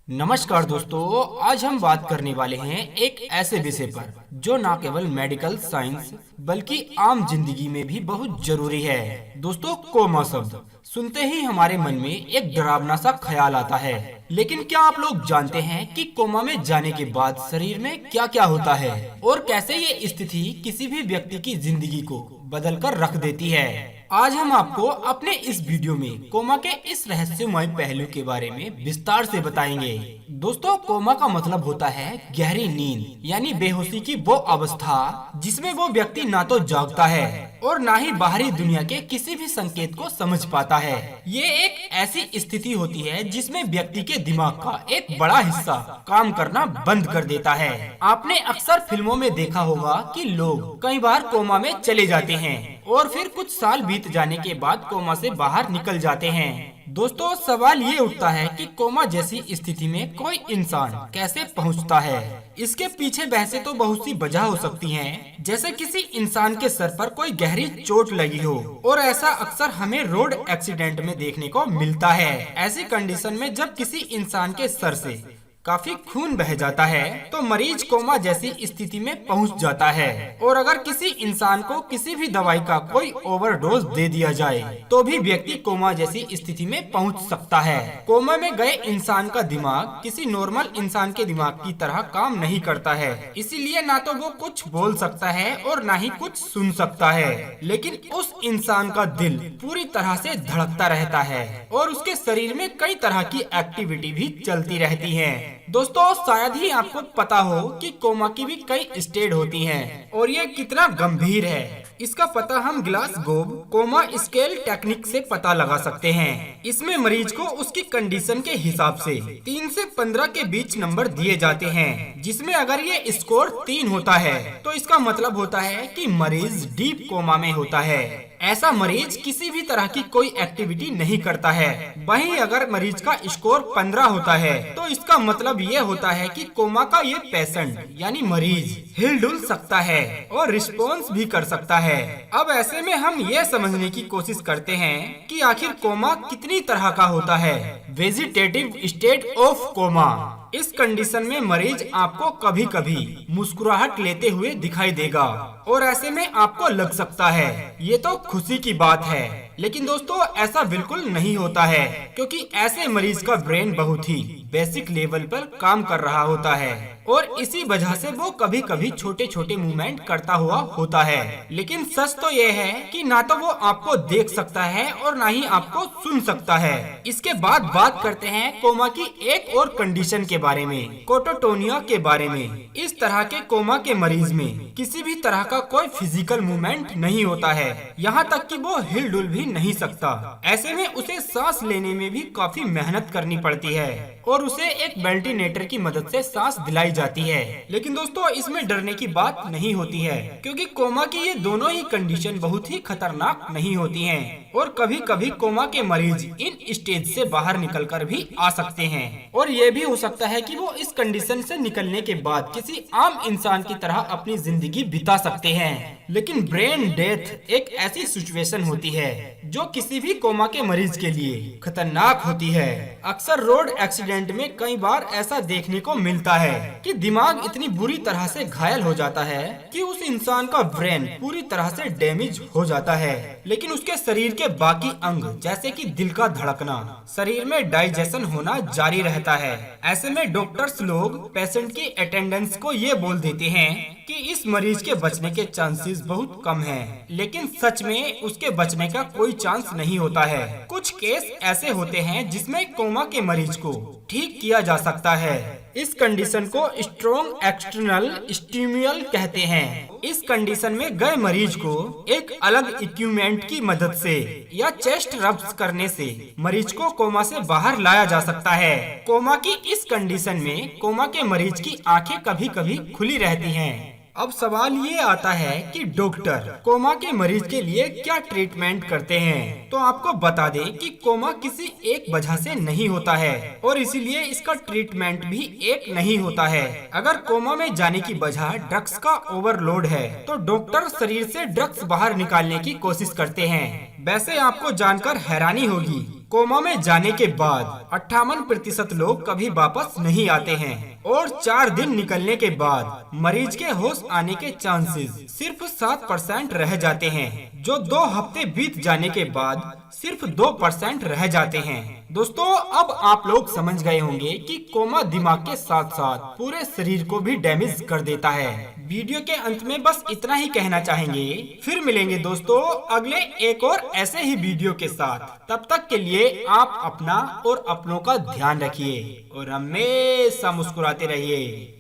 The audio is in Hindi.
नमस्कार दोस्तों, आज हम बात करने वाले हैं एक ऐसे विषय पर जो न केवल मेडिकल साइंस बल्कि आम जिंदगी में भी बहुत जरूरी है। दोस्तों, कोमा शब्द सुनते ही हमारे मन में एक डरावना सा ख्याल आता है। लेकिन क्या आप लोग जानते हैं कि कोमा में जाने के बाद शरीर में क्या क्या होता है और कैसे ये स्थिति किसी भी व्यक्ति की जिंदगी को बदल कर रख देती है। आज हम आपको अपने इस वीडियो में कोमा के इस रहस्यमय पहलू के बारे में विस्तार से बताएंगे। दोस्तों, कोमा का मतलब होता है गहरी नींद यानी बेहोशी की वो अवस्था जिसमें वो व्यक्ति ना तो जागता है और ना ही बाहरी दुनिया के किसी भी संकेत को समझ पाता है। ये एक ऐसी स्थिति होती है जिसमें व्यक्ति के दिमाग का एक बड़ा हिस्सा काम करना बंद कर देता है। आपने अक्सर फिल्मों में देखा होगा कि लोग कई बार कोमा में चले जाते हैं और फिर कुछ साल बीत जाने के बाद कोमा से बाहर निकल जाते हैं। दोस्तों, सवाल ये उठता है कि कोमा जैसी स्थिति में कोई इंसान कैसे पहुंचता है। इसके पीछे बहसें तो बहुत सी वजह हो सकती हैं, जैसे किसी इंसान के सर पर कोई गहरी चोट लगी हो, और ऐसा अक्सर हमें रोड एक्सीडेंट में देखने को मिलता है। ऐसी कंडीशन में जब किसी इंसान के सर से काफी खून बह जाता है तो मरीज कोमा जैसी स्थिति में पहुंच जाता है। और अगर किसी इंसान को किसी भी दवाई का कोई ओवरडोज दे दिया जाए तो भी व्यक्ति कोमा जैसी स्थिति में पहुंच सकता है। कोमा में गए इंसान का दिमाग किसी नॉर्मल इंसान के दिमाग की तरह काम नहीं करता है, इसीलिए ना तो वो कुछ बोल सकता है और ना ही कुछ सुन सकता है। लेकिन उस इंसान का दिल पूरी तरह से धड़कता रहता है और उसके शरीर में कई तरह की एक्टिविटी भी चलती रहती है। दोस्तों, शायद ही आपको पता हो कि कोमा की भी कई स्टेज होती हैं और ये कितना गंभीर है। इसका पता हम ग्लासगोव कोमा स्केल टेक्निक से पता लगा सकते हैं। इसमें मरीज को उसकी कंडीशन के हिसाब से 3 से 15 के बीच नंबर दिए जाते हैं, जिसमें अगर ये स्कोर 3 होता है तो इसका मतलब होता है कि मरीज डीप कोमा में होता है। ऐसा मरीज किसी भी तरह की कोई एक्टिविटी नहीं करता है। वहीं अगर मरीज का स्कोर 15 होता है तो इसका मतलब ये होता है कि कोमा का ये पेशेंट यानी मरीज हिलडुल सकता है और रिस्पॉन्स भी कर सकता है। अब ऐसे में हम ये समझने की कोशिश करते हैं कि आखिर कोमा कितनी तरह का होता है। वेजिटेटिव स्टेट ऑफ कोमा, इस कंडीशन में मरीज आपको कभी कभी मुस्कुराहट लेते हुए दिखाई देगा और ऐसे में आपको लग सकता है ये तो खुशी की बात है। लेकिन दोस्तों, ऐसा बिल्कुल नहीं होता है, क्योंकि ऐसे मरीज का ब्रेन बहुत ही बेसिक लेवल पर काम कर रहा होता है और इसी वजह से वो कभी कभी छोटे छोटे मूवमेंट करता हुआ होता है। लेकिन सच तो ये है कि ना तो वो आपको देख सकता है और ना ही आपको सुन सकता है। इसके बाद बात करते हैं कोमा की एक और कंडीशन के बारे में, कोटोटोनिया के बारे में। इस तरह के कोमा के मरीज में किसी भी तरह का कोई फिजिकल मूवमेंट नहीं होता है, यहाँ तक कि वो हिलडुल भी नहीं सकता। ऐसे में उसे सांस लेने में भी काफी मेहनत करनी पड़ती है और उसे एक वेंटिलेटर की मदद से सांस दिलाई जाती है। लेकिन दोस्तों, इसमें डरने की बात नहीं होती है, क्योंकि कोमा की ये दोनों ही कंडीशन बहुत ही खतरनाक नहीं होती हैं और कभी कभी कोमा के मरीज इन स्टेज से बाहर निकलकर भी आ सकते हैं। और ये भी हो सकता है कि वो इस कंडीशन से निकलने के बाद किसी आम इंसान की तरह अपनी जिंदगी बिता सकते हैं। लेकिन ब्रेन डेथ एक ऐसी सिचुएशन होती है जो किसी भी कोमा के मरीज के लिए खतरनाक होती है। अक्सर रोड एक्सीडेंट में कई बार ऐसा देखने को मिलता है कि दिमाग इतनी बुरी तरह से घायल हो जाता है कि उस इंसान का ब्रेन पूरी तरह से डैमेज हो जाता है, लेकिन उसके शरीर के बाकी अंग जैसे कि दिल का धड़कना, शरीर में डाइजेशन होना जारी रहता है। ऐसे में डॉक्टर्स लोग पेशेंट की अटेंडेंस को ये बोल देते हैं कि इस मरीज के बचने के चांसेस बहुत कम हैं, लेकिन सच में उसके बचने का कोई चांस नहीं होता है। कुछ केस ऐसे होते हैं जिसमें कोमा के मरीज को ठीक किया जा सकता है। इस कंडीशन को स्ट्रॉन्ग एक्सटर्नल स्टिमुलस कहते हैं। इस कंडीशन में गए मरीज को एक अलग इक्विपमेंट की मदद से या चेस्ट रब्स करने से मरीज को कोमा से बाहर लाया जा सकता है। कोमा की इस कंडीशन में कोमा के मरीज की आंखें कभी कभी खुली रहती हैं। अब सवाल ये आता है कि डॉक्टर कोमा के मरीज के लिए क्या ट्रीटमेंट करते हैं। तो आपको बता दें कि कोमा किसी एक वजह से नहीं होता है और इसीलिए इसका ट्रीटमेंट भी एक नहीं होता है। अगर कोमा में जाने की वजह ड्रग्स का ओवरलोड है तो डॉक्टर शरीर से ड्रग्स बाहर निकालने की कोशिश करते हैं। वैसे आपको जानकर हैरानी होगी कोमा में जाने के बाद 58% लोग कभी वापस नहीं आते हैं और 4 दिन निकलने के बाद मरीज के होश आने के चांसेस सिर्फ 7% रह जाते हैं, जो 2 हफ्ते बीत जाने के बाद सिर्फ 2% रह जाते हैं। दोस्तों, अब आप लोग समझ गए होंगे कि कोमा दिमाग के साथ साथ पूरे शरीर को भी डैमेज कर देता है। वीडियो के अंत में बस इतना ही कहना चाहेंगे। फिर मिलेंगे दोस्तों अगले एक और ऐसे ही वीडियो के साथ। तब तक के लिए आप अपना और अपनों का ध्यान रखिए और हमेशा मुस्कुराते रहिए।